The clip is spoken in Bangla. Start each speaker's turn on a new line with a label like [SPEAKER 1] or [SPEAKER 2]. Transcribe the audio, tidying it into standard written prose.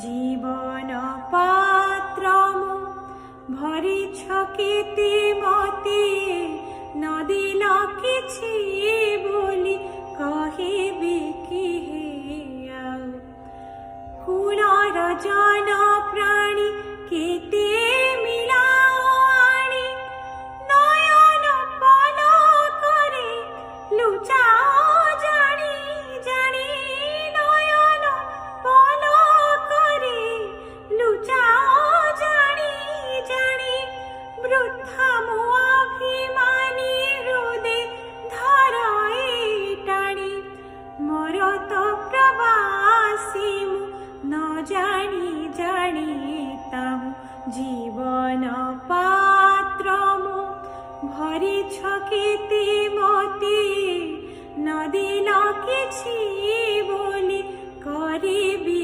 [SPEAKER 1] জীবন পাত্র ভরিছ কেতে মতে নদিল কিছু বলি কহিবি কি হেউ কুলর জন প্রাণী কেতে মিলাও আনি নয়ন পলকরে লুচাও জানি জানি নয়ন পলকরে লুচাও জানি জানি বৃদ্ধা মো অভিমানী হৃদে ধরই টানি মরত প্রবাসী মু ন জানি জানি তাহু জীবন পাত্র মু ভরিছ কেতে মতে নদিল কিছু বলি করিবি